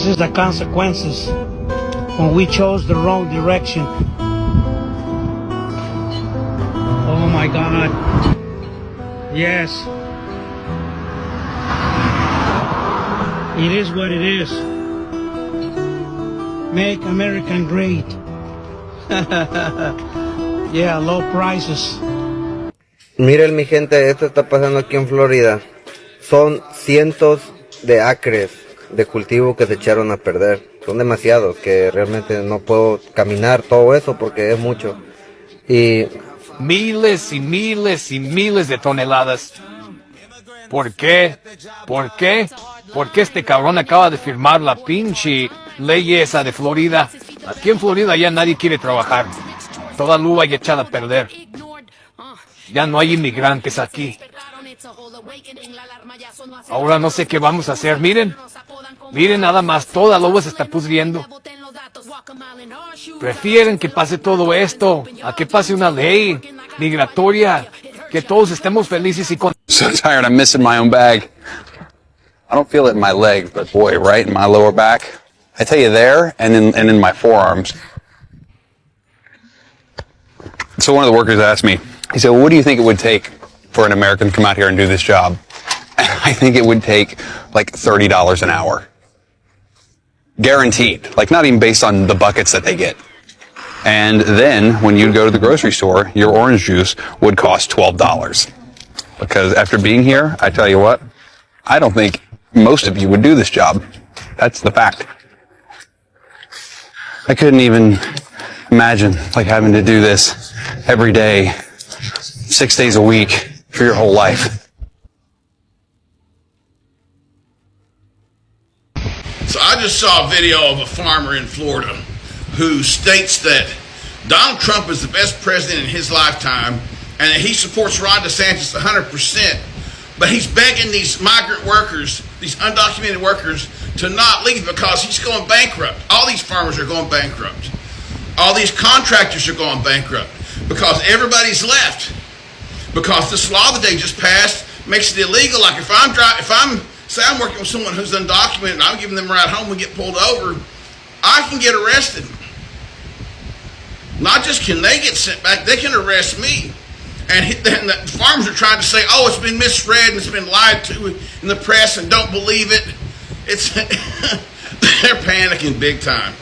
This is the consequences when we chose the wrong direction. Oh my God. Yes. It is what it is. Make America great. Yeah, low prices. Miren mi gente, esto está pasando aquí en Florida. Son cientos de acres de cultivo que se echaron a perder. Son demasiados que realmente no puedo caminar todo eso porque es mucho. Y miles y miles y miles de toneladas. ¿Por qué? ¿Por qué? Porque este cabrón acaba de firmar la pinche ley esa de Florida. Aquí en Florida ya nadie quiere trabajar. Toda la uva ya echada a perder. Ya no hay inmigrantes aquí. Ahora no sé qué vamos a hacer. Miren. Miren nada más, toda la uva se está pudriendo. Prefieren que pase todo esto a que pase una ley migratoria, que todos estemos felices y con... So tired, I'm missing my own bag. I don't feel it in my leg, but boy, right in my lower back. I tell you there, and in my forearms. So one of the workers asked me, he said, well, what do you think it would take for an American to come out here and do this job? And I think it would take like $30 an hour. Guaranteed. Like not even based on the buckets that they get. And then when you'd go to the grocery store, your orange juice would cost $12. Because after being here, I tell you what, I don't think most of you would do this job. That's the fact. I couldn't even imagine like having to do this every day, 6 days a week for your whole life. So I just saw a video of a farmer in Florida who states that Donald Trump is the best president in his lifetime and that he supports Ron DeSantis 100%, but he's begging these migrant workers, these undocumented workers, to not leave because he's going bankrupt. All these farmers are going bankrupt. All these contractors are going bankrupt because everybody's left. Because this law that they just passed makes it illegal. Like if I'm working with someone who's undocumented and I'm giving them a ride home and get pulled over, I can get arrested. Not just can they get sent back, they can arrest me. And then the farmers are trying to say, oh, it's been misread and it's been lied to in the press and don't believe it. They're panicking big time.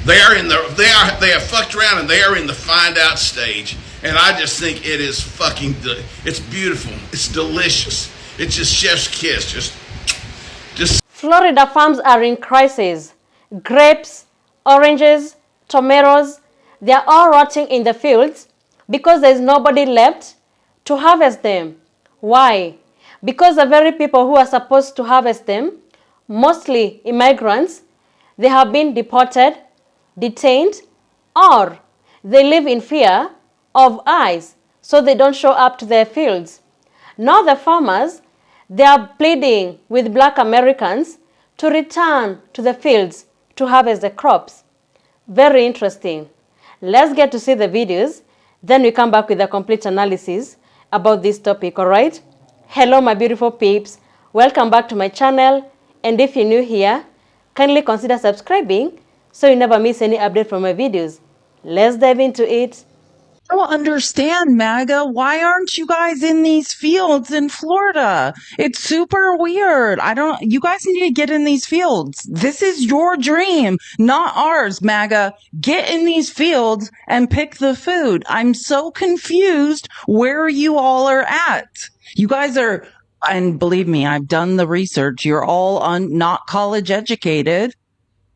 They have fucked around and they are in the find out stage. And I just think it is it's beautiful. It's delicious. It's just chef's kiss. Just. Florida farms are in crisis. Grapes, oranges, tomatoes, they are all rotting in the fields because there is nobody left to harvest them. Why? Because the very people who are supposed to harvest them, mostly immigrants, they have been deported, detained, or they live in fear of ICE, so they don't show up to their fields. Now the farmers, they are pleading with black Americans to return to the fields to harvest the crops. Very interesting. Let's get to see the videos, then we come back with a complete analysis about this topic, all right? Hello, my beautiful peeps. Welcome back to my channel. And if you're new here, kindly consider subscribing so you never miss any update from my videos. Let's dive into it. I don't understand, MAGA. Why aren't you guys in these fields in Florida? It's super weird. You guys need to get in these fields. This is your dream, not ours, MAGA. Get in these fields and pick the food. I'm so confused where you all are at. You guys are, and believe me, I've done the research. You're all not college educated.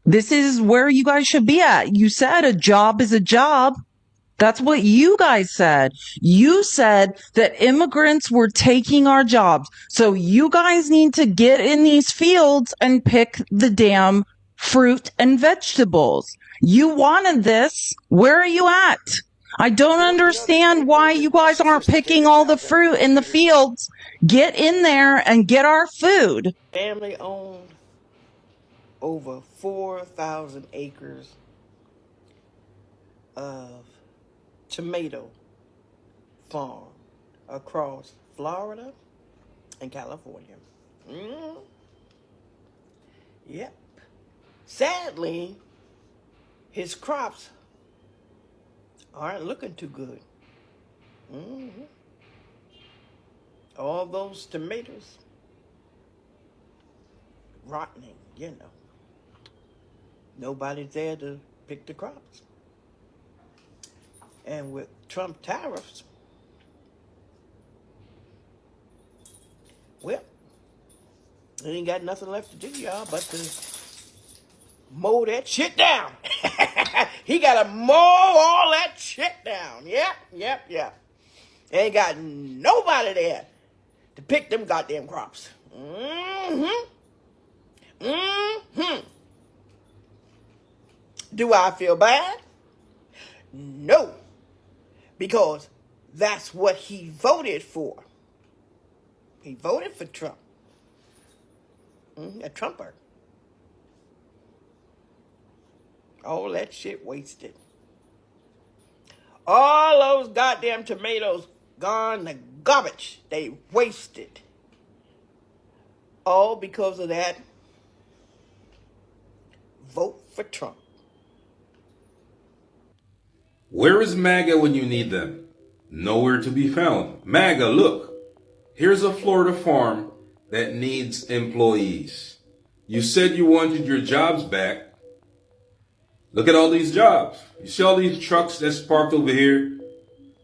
This is where you guys should be at. You said a job is a job. That's what you guys said. You said that immigrants were taking our jobs. So you guys need to get in these fields and pick the damn fruit and vegetables. You wanted this. Where are you at? I don't understand why you guys aren't picking all the fruit in the fields. Get in there and get our food. Family owned over 4,000 acres of tomato farm across Florida and California. Yep. Sadly, his crops aren't looking too good. All those tomatoes rotting, you know. Nobody's there to pick the crops. And with Trump tariffs, well, they ain't got nothing left to do, y'all, but to mow that shit down. He got to mow all that shit down. Yep. Ain't got nobody there to pick them goddamn crops. Do I feel bad? No. Because that's what he voted for. He voted for Trump. A Trumper. All that shit wasted. All those goddamn tomatoes gone to garbage. They wasted. All because of that vote for Trump. Where is MAGA when you need them? Nowhere to be found. MAGA, look. Here's a Florida farm that needs employees. You said you wanted your jobs back. Look at all these jobs. You see all these trucks that's parked over here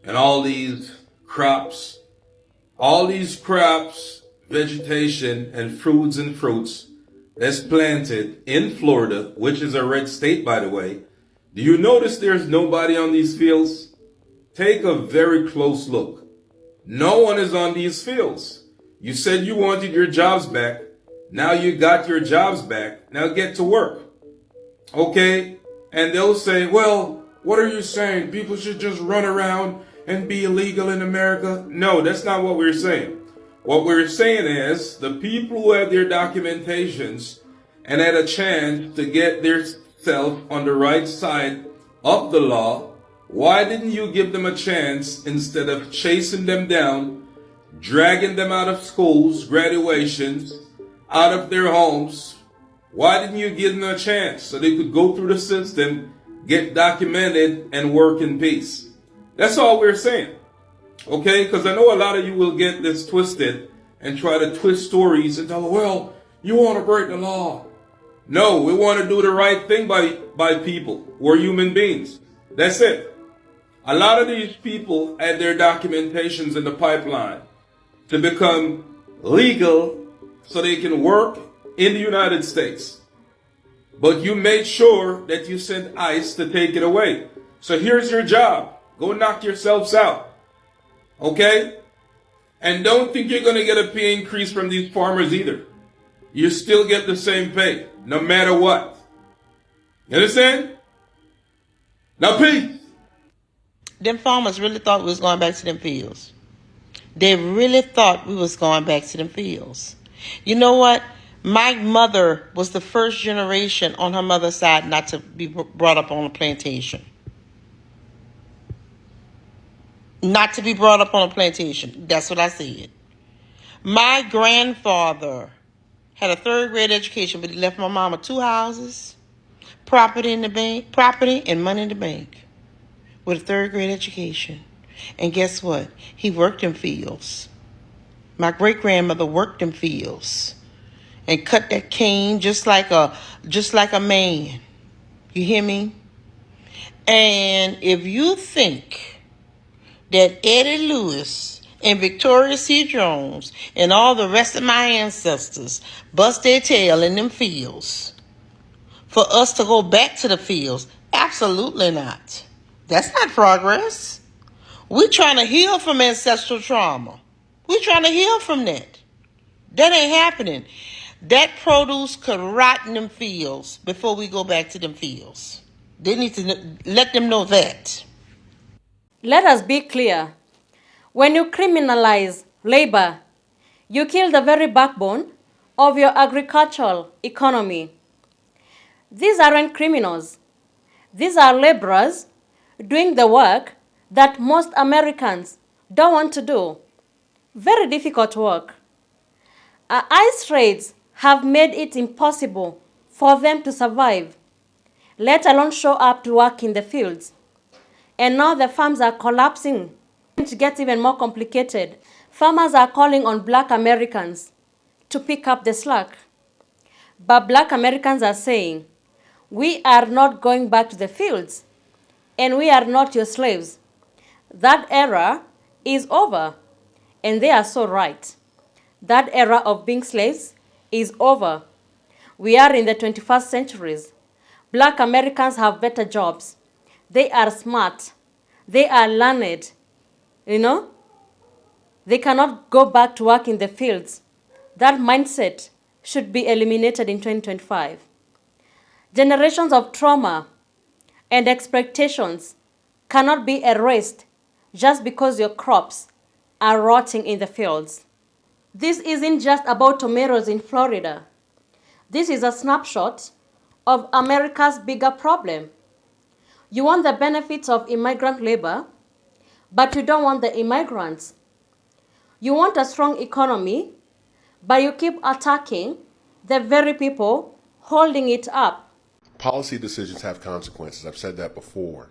and all these crops, vegetation and fruits that's planted in Florida, which is a red state, by the way. Do you notice there's nobody on these fields? Take a very close look. No one is on these fields. You said you wanted your jobs back. Now you got your jobs back. Now get to work. Okay? And they'll say, well, what are you saying? People should just run around and be illegal in America? No, that's not what we're saying. What we're saying is the people who have their documentations and had a chance to get themselves on the right side of the law, why didn't you give them a chance instead of chasing them down, dragging them out of schools, graduations, out of their homes? Why didn't you give them a chance so they could go through the system, get documented, and work in peace? That's all we're saying. Okay? Because I know a lot of you will get this twisted and try to twist stories and tell, well, you want to break the law. No, we want to do the right thing by people. We're human beings. That's it. A lot of these people had their documentations in the pipeline to become legal so they can work in the United States. But you made sure that you sent ICE to take it away. So here's your job. Go knock yourselves out. Okay? And don't think you're going to get a pay increase from these farmers either. You still get the same pay, no matter what. You understand? Now, peace. Them farmers really thought we was going back to them fields. They really thought we was going back to them fields. You know what? My mother was the first generation on her mother's side not to be brought up on a plantation. Not to be brought up on a plantation. That's what I said. My grandfather had a third grade education, but he left my mama 2 houses, property in the bank, property and money in the bank, with a third grade education. And guess what? He worked in fields. My great grandmother worked in fields and cut that cane just like a man. You hear me? And if you think that Eddie Lewis and Victoria C. Jones and all the rest of my ancestors bust their tail in them fields for us to go back to the fields, absolutely not. That's not progress. We're trying to heal from ancestral trauma. We're trying to heal from that. That ain't happening. That produce could rot in them fields before we go back to them fields. They need to let them know that. Let us be clear. When you criminalize labor, you kill the very backbone of your agricultural economy. These aren't criminals. These are laborers doing the work that most Americans don't want to do. Very difficult work. ICE raids have made it impossible for them to survive, let alone show up to work in the fields. And now the farms are collapsing. It gets even more complicated. Farmers are calling on Black Americans to pick up the slack. But Black Americans are saying, we are not going back to the fields, and we are not your slaves. That era is over, and they are so right. That era of being slaves is over. We are in the 21st centuries. Black Americans have better jobs. They are smart. They are learned. They cannot go back to work in the fields. That mindset should be eliminated in 2025. Generations of trauma and expectations cannot be erased just because your crops are rotting in the fields. This isn't just about tomatoes in Florida. This is a snapshot of America's bigger problem. You want the benefits of immigrant labor, but you don't want the immigrants. You want a strong economy, but you keep attacking the very people holding it up. Policy decisions have consequences. I've said that before.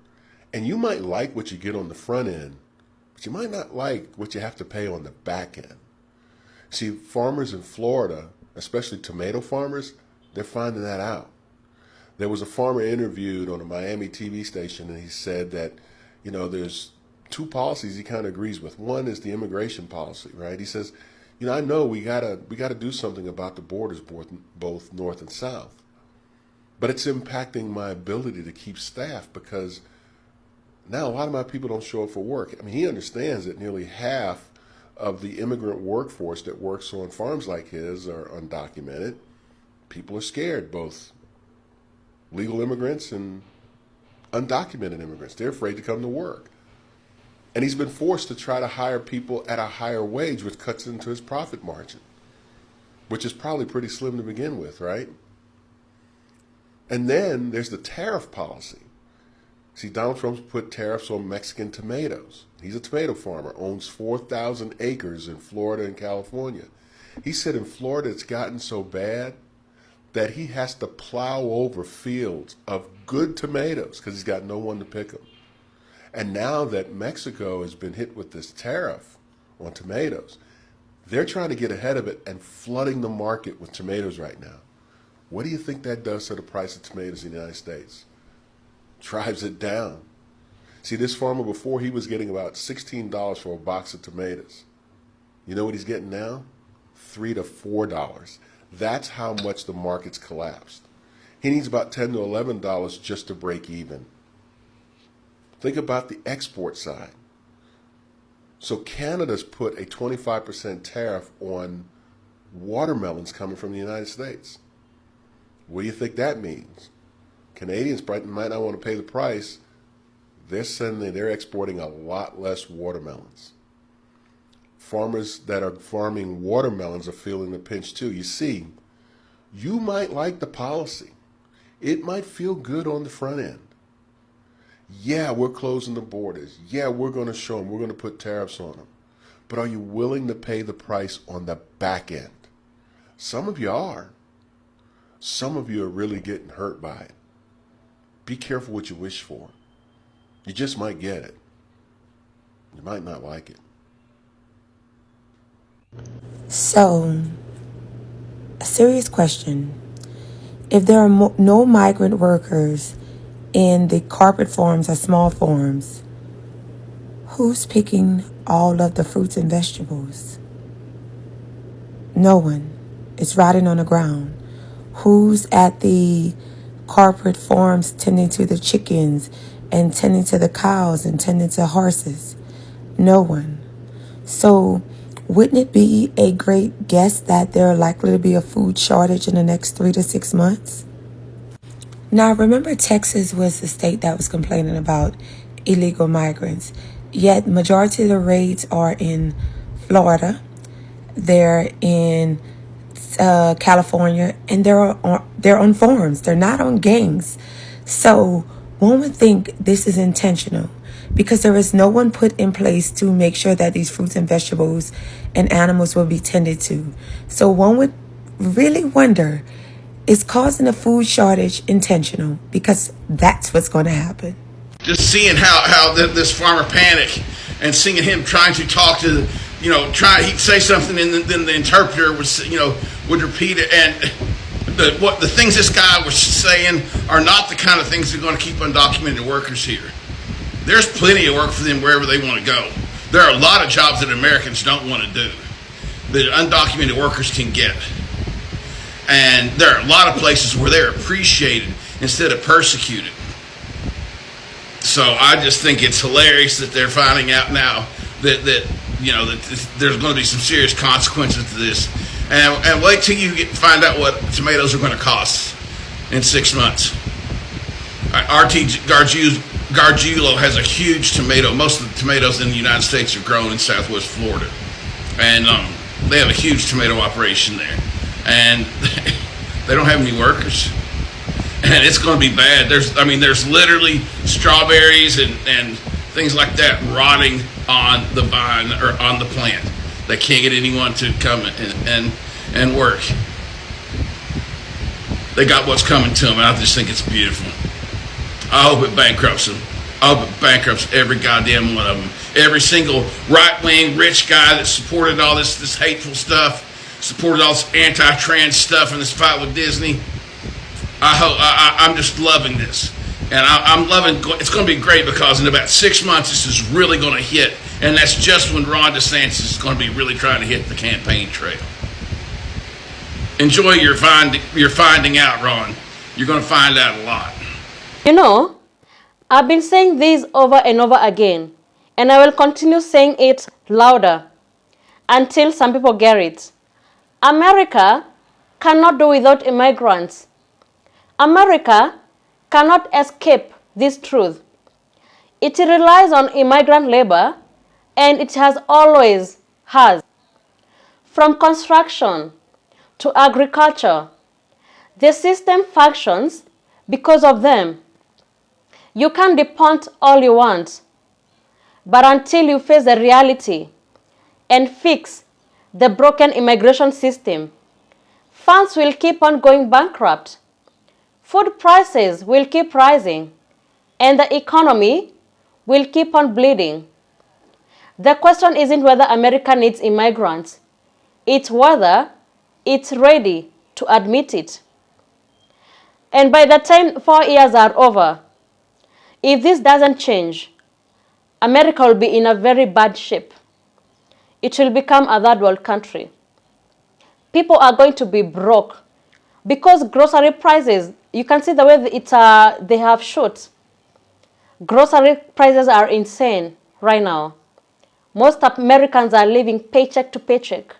And you might like what you get on the front end, but you might not like what you have to pay on the back end. See, farmers in Florida, especially tomato farmers, they're finding that out. There was a farmer interviewed on a Miami TV station, and he said that, there's two policies he kind of agrees with. One is the immigration policy, right? He says, I know we gotta do something about the borders, both north and south. But it's impacting my ability to keep staff because now a lot of my people don't show up for work. I mean, he understands that nearly half of the immigrant workforce that works on farms like his are undocumented. People are scared, both legal immigrants and undocumented immigrants. They're afraid to come to work. And he's been forced to try to hire people at a higher wage, which cuts into his profit margin, which is probably pretty slim to begin with, right? And then there's the tariff policy. See, Donald Trump's put tariffs on Mexican tomatoes. He's a tomato farmer, owns 4,000 acres in Florida and California. He said in Florida it's gotten so bad that he has to plow over fields of good tomatoes because he's got no one to pick them. And now that Mexico has been hit with this tariff on tomatoes, they're trying to get ahead of it and flooding the market with tomatoes right now. What do you think that does to the price of tomatoes in the United States? Drives it down. See, this farmer before, he was getting about $16 for a box of tomatoes. You know what he's getting now? $3 to $4. That's how much the market's collapsed. He needs about $10 to $11 just to break even. Think about the export side. So Canada's put a 25% tariff on watermelons coming from the United States. What do you think that means? Canadians might not want to pay the price. They're exporting a lot less watermelons. Farmers that are farming watermelons are feeling the pinch too. You see, you might like the policy. It might feel good on the front end. Yeah, we're closing the borders. Yeah, we're going to show them. We're going to put tariffs on them. But are you willing to pay the price on the back end? Some of you are. Some of you are really getting hurt by it. Be careful what you wish for. You just might get it. You might not like it. So, a serious question. If there are no migrant workers in the carpet farms or small farms, who's picking all of the fruits and vegetables? No one. It's rotting on the ground. Who's at the corporate farms tending to the chickens and tending to the cows and tending to horses? No one. So wouldn't it be a great guess that there are likely to be a food shortage in the next 3 to 6 months? Now, remember, Texas was the state that was complaining about illegal migrants. Yet majority of the raids are in Florida. They're in California, and they're on farms. They're not on gangs. So one would think this is intentional because there is no one put in place to make sure that these fruits and vegetables and animals will be tended to. So one would really wonder Is causing a food shortage intentional? Because that's what's going to happen. Just seeing how this farmer panicked and seeing him trying to talk to, he'd say something and then the interpreter would repeat it. And the things this guy was saying are not the kind of things that are going to keep undocumented workers here. There's plenty of work for them wherever they want to go. There are a lot of jobs that Americans don't want to do that undocumented workers can get. And there are a lot of places where they're appreciated instead of persecuted. So I just think it's hilarious that they're finding out now that there's going to be some serious consequences to this. And wait till you find out what tomatoes are going to cost in 6 months. RT Gargiulo has a huge tomato. Most of the tomatoes in the United States are grown in Southwest Florida. And they have a huge tomato operation there. And they don't have any workers. And it's going to be bad. There's literally strawberries and things like that rotting on the vine or on the plant. They can't get anyone to come and work. They got what's coming to them, and I just think it's beautiful. I hope it bankrupts them. I hope it bankrupts every goddamn one of them. Every single right-wing rich guy that supported all this hateful stuff, supported all this anti-trans stuff in this fight with Disney. I'm just loving this. And I'm loving, it's going to be great because in about 6 months, this is really going to hit. And that's just when Ron DeSantis is going to be really trying to hit the campaign trail. Enjoy your finding out, Ron. You're going to find out a lot. I've been saying this over and over again, and I will continue saying it louder until some people get it. America cannot do without immigrants. America cannot escape this truth. It relies on immigrant labor, and it has always has. From construction to agriculture, the system functions because of them. You can deport all you want, but until you face the reality and fix the broken immigration system, funds will keep on going bankrupt. Food prices will keep rising, and the economy will keep on bleeding. The question isn't whether America needs immigrants. It's whether it's ready to admit it. And by the time 4 years are over, if this doesn't change, America will be in a very bad shape. It will become a third world country. People are going to be broke because grocery prices, you can see the way they have shot. Grocery prices are insane right now. Most Americans are living paycheck to paycheck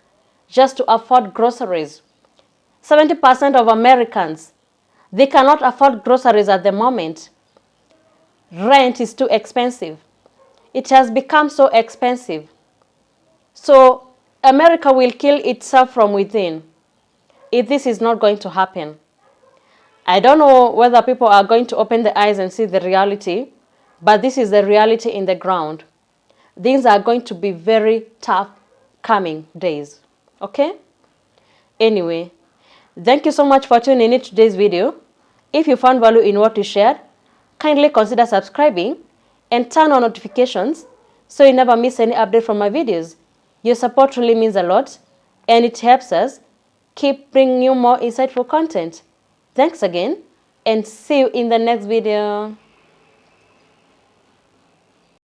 just to afford groceries. 70% of Americans, they cannot afford groceries at the moment. Rent is too expensive. It has become so expensive. So America will kill itself from within if this is not going to happen. I don't know whether people are going to open their eyes and see the reality, but this is the reality in the ground. Things are going to be very tough coming days. Okay? Anyway, thank you so much for tuning in to today's video. If you found value in what we shared, kindly consider subscribing and turn on notifications so you never miss any update from my videos. Your support really means a lot, and it helps us keep bringing you more insightful content. Thanks again, and see you in the next video.